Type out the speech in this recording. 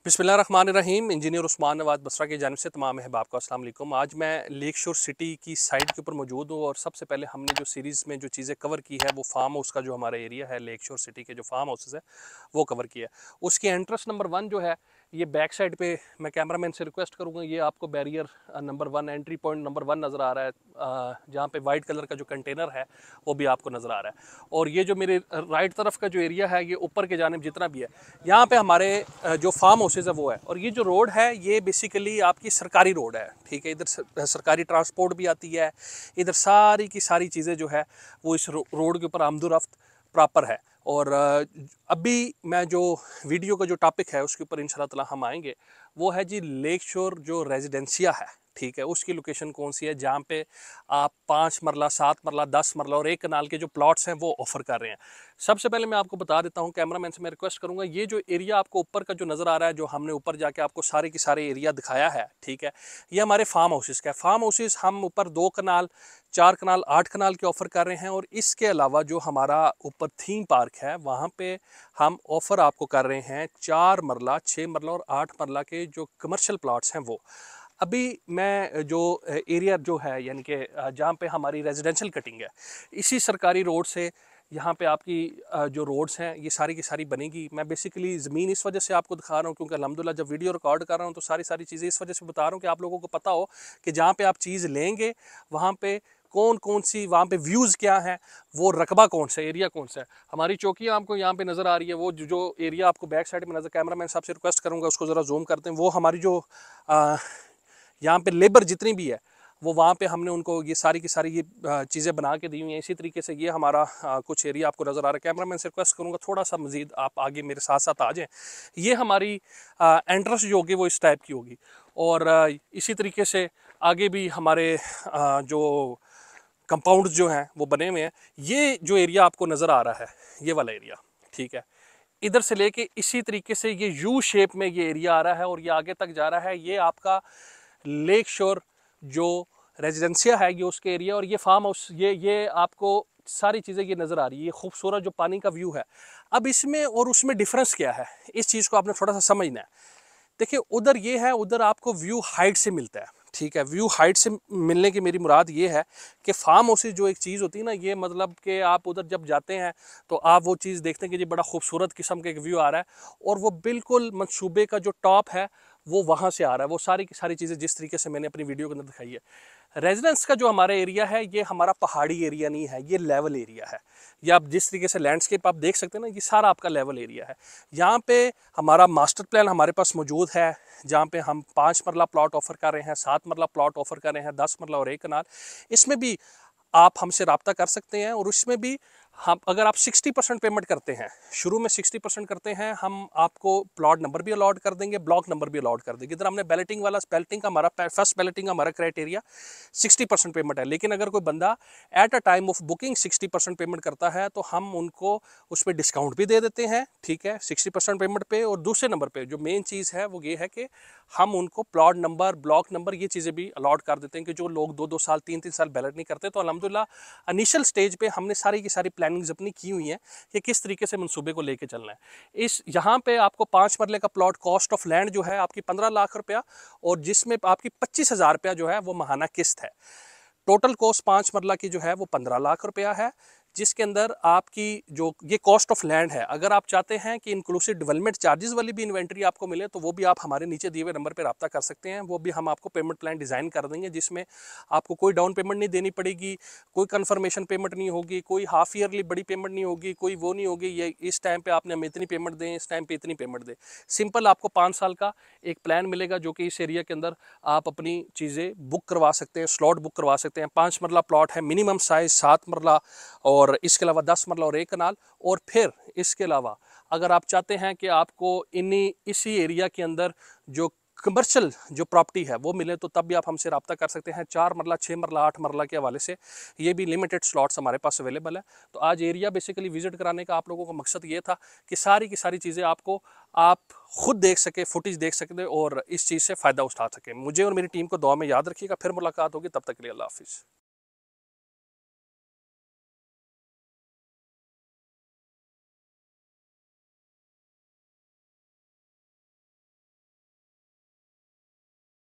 बिस्मिल्लाहिर्रहमानिर्रहीम। इंजीनियर उस्मान नवाज बसरा की जानिब से तमाम अहबाब को अस्सलाम वालेकुम। आज मैं लेक शोर सिटी की साइट के ऊपर मौजूद हूँ और सबसे पहले हमने जो सीरीज़ में जो चीज़ें कवर की है वो फार्म हाउस का जो हमारा एरिया है, लेक शोर सिटी के जो फार्म हाउसेस है वो कवर किया। उसकी एंट्रेंस नंबर 1 जो है ये बैक साइड पे, मैं कैमरामैन से रिक्वेस्ट करूँगा, ये आपको barrier number 1, entry point number 1 नज़र आ रहा है, जहाँ पे वाइट कलर का जो कंटेनर है वो भी आपको नज़र आ रहा है। और ये जो मेरे राइट तरफ का जो एरिया है, ये ऊपर के जानिब जितना भी है, यहाँ पे हमारे जो फार्म हाउसेज है वो है। और ये जो रोड है ये बेसिकली आपकी सरकारी रोड है, ठीक है। इधर सरकारी ट्रांसपोर्ट भी आती है, इधर सारी की सारी चीज़ें जो है वो इस रोड के ऊपर आमदोरफ्त प्रॉपर है। और अभी मैं जो वीडियो का जो टॉपिक है उसके ऊपर इंशाल्लाह ताला हम आएंगे, वो है जी लेक शोर जो रेजिडेंसिया है, ठीक है, उसकी लोकेशन कौन सी है, जहाँ पे आप 5 मरला, 7 मरला, 10 मरला और 1 कनाल के जो प्लॉट्स हैं वो ऑफर कर रहे हैं। सबसे पहले मैं आपको बता देता हूँ, कैमरामैन से मैं रिक्वेस्ट करूँगा, ये जो एरिया आपको ऊपर का जो नज़र आ रहा है, जो हमने ऊपर जाके आपको सारे के सारे एरिया दिखाया है, ठीक है, ये हमारे फार्म हाउसेस का है। फार्म हाउसेस हम ऊपर 2 कनाल, 4 कनाल, 8 कनाल के ऑफ़र कर रहे हैं। और इसके अलावा जो हमारा ऊपर थीम पार्क है वहाँ पे हम ऑफ़र आपको कर रहे हैं 4 मरला, 6 मरला और 8 मरला के जो कमर्शियल प्लॉट्स हैं वो। अभी मैं जो एरिया जो है, यानी कि जहाँ पे हमारी रेजिडेंशियल कटिंग है, इसी सरकारी रोड से यहाँ पे आपकी जो रोड्स हैं ये सारी की सारी बनेगी। मैं बेसिकली ज़मीन इस वजह से आपको दिखा रहा हूँ क्योंकि अल्हम्दुलिल्लाह जब वीडियो रिकॉर्ड कर रहा हूँ तो सारी चीज़ें इस वजह से बता रहा हूँ कि आप लोगों को पता हो कि जहाँ पे आप चीज़ लेंगे वहाँ पे कौन कौन सी, वहाँ पे व्यूज़ क्या हैं, वो रकबा कौन सा, एरिया कौन सा है। हमारी चौकियाँ आपको यहाँ पे नज़र आ रही है, वो जो एरिया आपको बैक साइड में नज़र, कैमरामैन साहब से रिक्वेस्ट करूँगा उसको ज़रा जूम करते हैं, वो हमारी जो यहाँ पे लेबर जितनी भी है वो वहाँ पे हमने उनको ये सारी की सारी ये चीज़ें बना के दी हुई हैं। इसी तरीके से ये हमारा कुछ एरिया आपको नज़र आ रहा है। कैमरामैन से रिक्वेस्ट करूँगा थोड़ा सा मज़ीद आप आगे मेरे साथ साथ आ जाएं। ये हमारी एंट्रेंस जो होगी वो इस टाइप की होगी। और इसी तरीके से आगे भी हमारे जो कंपाउंड जो हैं वो बने हुए हैं। ये जो एरिया आपको नज़र आ रहा है, ये वाला एरिया, ठीक है, इधर से लेके इसी तरीके से ये यू शेप में ये एरिया आ रहा है और ये आगे तक जा रहा है। ये आपका लेक शोर जो रेजिडेंसिया है ये उसके एरिया। और ये फार्म हाउस, ये आपको सारी चीज़ें ये नज़र आ रही है, ये खूबसूरत जो पानी का व्यू है। अब इसमें और उसमें डिफरेंस क्या है, इस चीज़ को आपने थोड़ा सा समझना है। देखिए उधर ये है, उधर आपको व्यू हाइट से मिलता है, ठीक है। व्यू हाइट से मिलने की मेरी मुराद ये है कि फार्म हाउसेज जो एक चीज़ होती है ना, ये मतलब कि आप उधर जब जाते हैं तो आप वो चीज़ देखते हैं कि जी बड़ा खूबसूरत किस्म का एक व्यू आ रहा है और वो बिल्कुल मंसूबे का जो टॉप है वो वहाँ से आ रहा है। वो सारी की सारी चीज़ें जिस तरीके से मैंने अपनी वीडियो के अंदर दिखाई है। रेजिडेंस का जो हमारा एरिया है ये हमारा पहाड़ी एरिया नहीं है, ये लेवल एरिया है। ये आप जिस तरीके से लैंडस्केप आप देख सकते हैं ना, ये सारा आपका लेवल एरिया है। यहाँ पे हमारा मास्टर प्लान हमारे पास मौजूद है, जहाँ पे हम 5 मरला प्लॉट ऑफर कर रहे हैं, 7 मरला प्लॉट ऑफर कर रहे हैं, 10 मरला और 1 कनाल। इसमें भी आप हमसे रब्ता कर सकते हैं। और उसमें भी हम, अगर आप 60% पेमेंट करते हैं, शुरू में 60% करते हैं, हम आपको प्लॉट नंबर भी अलॉट कर देंगे, ब्लॉक नंबर भी अलॉट कर देंगे। इधर हमने बैलेटिंग वाला, बैलेटिंग का हमारा फर्स्ट बैलेटिंग का हमारा क्राइटेरिया 60% पेमेंट है। लेकिन अगर कोई बंदा at a time of booking 60% payment करता है तो हम उनको उस पर डिस्काउंट भी दे देते हैं, ठीक है, 60% पेमेंट पे। और दूसरे नंबर पे जो मेन चीज़ है वो ये है कि हम उनको प्लॉट नंबर, ब्लॉक नंबर, ये चीज़ें भी अलॉट कर देते हैं कि जो लोग 2-2 साल, 3-3 साल बैलेट नहीं करते। तो अल्हम्दुलिल्लाह इनिशियल स्टेज पे हमने सारी की सारी प्लानिंग्स अपनी की हुई हैं कि किस तरीके से मंसूबे को लेके चलना है। इस यहाँ पे आपको 5 मरले का प्लॉट, कॉस्ट ऑफ लैंड जो है आपकी 15 लाख रुपया, और जिसमें आपकी 25,000 रुपया जो है वो महाना किस्त है। टोटल कॉस्ट 5 मरला की जो है वो 15 लाख रुपया है, जिसके अंदर आपकी जो ये कॉस्ट ऑफ लैंड है। अगर आप चाहते हैं कि इंक्लूसिव डेवलपमेंट चार्जेस वाली भी इन्वेंट्री आपको मिले तो वो भी आप हमारे नीचे दिए हुए नंबर पर रब्ता कर सकते हैं। वो भी हम आपको पेमेंट प्लान डिज़ाइन कर देंगे, जिसमें आपको कोई डाउन पेमेंट नहीं देनी पड़ेगी, कोई कन्फर्मेशन पेमेंट नहीं होगी, कोई हाफ ईयरली बड़ी पेमेंट नहीं होगी, कोई वो नहीं होगी ये इस टाइम पे आपने हमें इतनी पेमेंट दें, इस टाइम पे इतनी पेमेंट दें। सिंपल आपको 5 साल का एक प्लान मिलेगा जो कि इस एरिया के अंदर आप अपनी चीज़ें बुक करवा सकते हैं, स्लॉट बुक करवा सकते हैं। 5 मरला प्लॉट है, मिनिमम साइज़ 7 मरला, और इसके अलावा 10 मरला और 1 कनाल। और फिर इसके अलावा अगर आप चाहते हैं कि आपको इसी एरिया के अंदर जो कमर्शियल जो प्रॉपर्टी है वो मिले तो तब भी आप हमसे रब्ता कर सकते हैं। 4 मरला, 6 मरला, 8 मरला के हवाले से ये भी लिमिटेड स्लॉट्स हमारे पास अवेलेबल है। तो आज एरिया बेसिकली विजिट कराने का आप लोगों का मकसद ये था कि सारी की सारी चीज़ें आपको आप खुद देख सके, फुटेज देख सकते और इस चीज़ से फ़ायदा उठा सकें। मुझे और मेरी टीम को दुआ में याद रखिएगा। फिर मुलाकात होगी, तब तक के लिए अल्लाह हाफिज़।